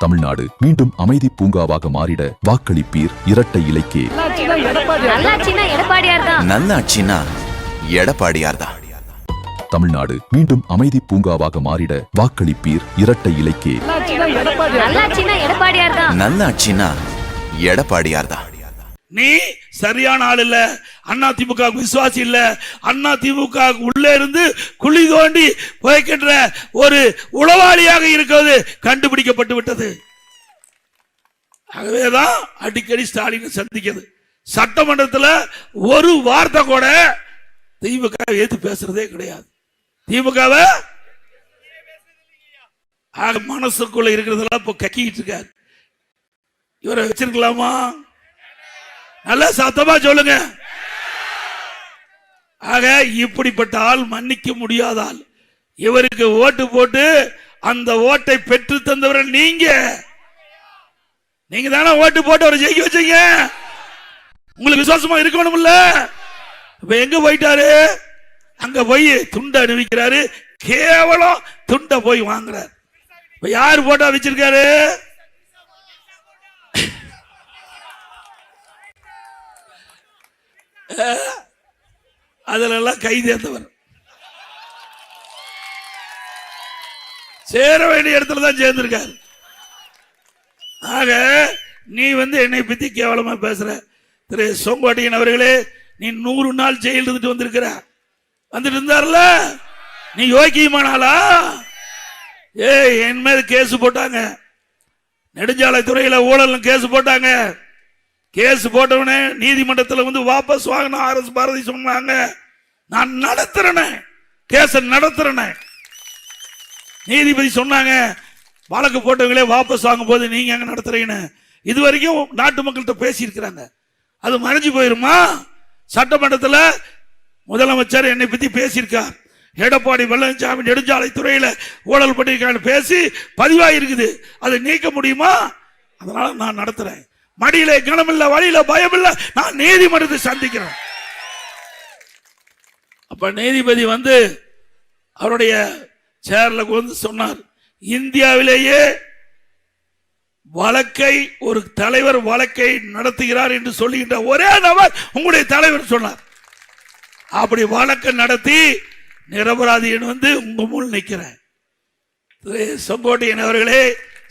தமிழ்நாடு மீண்டும் அமைதி பூங்காவாக மாறிட வாக்களிப்பீர் இரட்டை இலைக்கே. நல்லாட்சினா எடப்பாடியார்தான். தமிழ்நாடு மீண்டும் அமைதி பூங்காவாக மாறிட வாக்களிப்பீர் இரட்டை இலைக்கே. நல்லாட்சினா எடப்பாடியார்தான். நீ சரியான ஆள் இல்ல, அண்ணா திமுக விசுவாசி இல்ல, அண்ணா திமுக உள்ளே இருந்து குழி தோண்டி போய்கின்ற ஒரு உளவாளியாக இருக்கிறது கண்டுபிடிக்கப்பட்டு விட்டது. ஆகவேதான் அடிக்கடி ஸ்டாலினை சந்திக்கிறது. சட்டமன்றத்தில் ஒரு வார்த்தை கூட திமுக ஏத்து பேசுறதே கிடையாது. திமுகவை மனசுக்குள்ள இருக்கிறதெல்லாம் இப்ப கக்கிட்டு இருக்காரு. இவரை வச்சிருக்கலாமா? நல்ல சத்தமா சொல்லுங்க. ஆக இப்படிப்பட்ட ஆள் மன்னிக்க முடியாத ஆள். இவருக்கு ஓட்டு போட்டு அந்த ஓட்டை பெற்று தந்தவர்கள் நீங்க தானே ஓட்டு போட்டு அவரை ஜெயிக்க வச்சீங்க. உங்களுக்கு விசுவாசமா இருக்கணும்ல. இப்ப எங்க போயிட்டாரு? அங்க போய் துண்டை அணிவிக்கிறாரு. கேவலம் துண்டை போய் வாங்குறாரு. இப்ப யாரு போட்டா வச்சிருக்காரு? அதுல எல்லாம் கை தேர்ந்தவர். சேர வேண்டிய இடத்துல தான் சேர்ந்திருக்காரு. ஆக நீ என்னை பத்தி கேவலமா பேசுற. திரு செங்கோட்டையன் அவர்களே, நீ 100 நாள் ஜெயில் இருந்துட்டு வந்திருக்கிற. வந்துட்டு இருந்தார்ல, நீ யோக்கியமானாலா? என் மேல் கேஸ் போட்டாங்க. நெடுஞ்சாலைத்துறையில ஊழல் கேஸ் போட்டாங்க. கேஸ் போட்டவனே நீதிமன்றத்தில் வாபஸ் வாங்கின RS பாரதி சொன்னாங்க, நான் நடத்துறேன், கேஸ் நடத்துறேன். நீதிபதி சொன்னாங்க, வழக்கு போட்டவங்களே வாபஸ் வாங்கும் போது நீங்க எங்க நடத்துறீங்கன்னு. இது வரைக்கும் நாட்டு மக்கள்கிட்ட பேசி இருக்கிறாங்க. அது மறைஞ்சு போயிருமா? சட்டமன்றத்தில் முதலமைச்சர் என்னை பத்தி பேசியிருக்கார். எடப்பாடி பழனிசாமி நெடுஞ்சாலைத்துறையில ஊழல் பண்ணியிருக்காங்க பேசி பதிவாயிருக்குது. அதை நீக்க முடியுமா? அதனால நான் நடத்துறேன். மடியில கனமில்ல, வழியில பயம் இல்ல, நான் நீதிமன்றத்தை சந்திக்கிறேன். அப்ப நீதிபதி அவருடைய சேர்ல சொன்னார், இந்தியாவிலேயே வழக்கை ஒரு தலைவர் வழக்கை நடத்துகிறார் என்று சொல்லுகின்ற ஒரே நபர் உங்களுடைய தலைவர் சொன்னார். அப்படி வழக்கை நடத்தி நிரபராதி உங்க முன் நிற்கிறேன். செங்கோட்டையன் அவர்களே,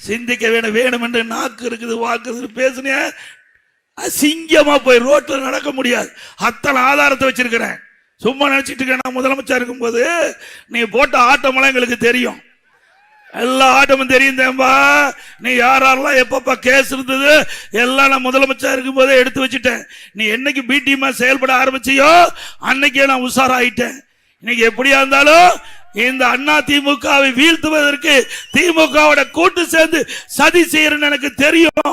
சிந்திக்க வேணும் என்று நாக்கு இருக்குது, வாக்கு பேசுன அசிங்கமா போய் ரோட்ல நடக்க முடியாது. அத்தனை ஆதாரத்தை வச்சிருக்கிறேன். சும்மா நினைச்சிட்டு இருக்க. நான் முதலமைச்சர் இருக்கும் போது நீ போட்ட ஆட்டமெல்லாம் எங்களுக்கு தெரியும். எல்லா ஆட்டமும் தெரியும் தேம்பா. நீ யாரெல்லாம் எப்பப்ப கேஸ் இருந்தது எல்லாம் நான் முதலமைச்சர் இருக்கும் போதே எடுத்து வச்சுட்டேன். நீ என்னைக்கு பிடிமா செயல்பட ஆரம்பிச்சியோ அன்னைக்கே நான் உஷாராயிட்டேன். இன்னைக்கு எப்படியா இருந்தாலும் இந்த அண்ணா திமுகவை வீழ்த்துவதற்கு திமுகவோட கூட்டு சேர்ந்து சதி செய்யறன்னு எனக்கு தெரியும்.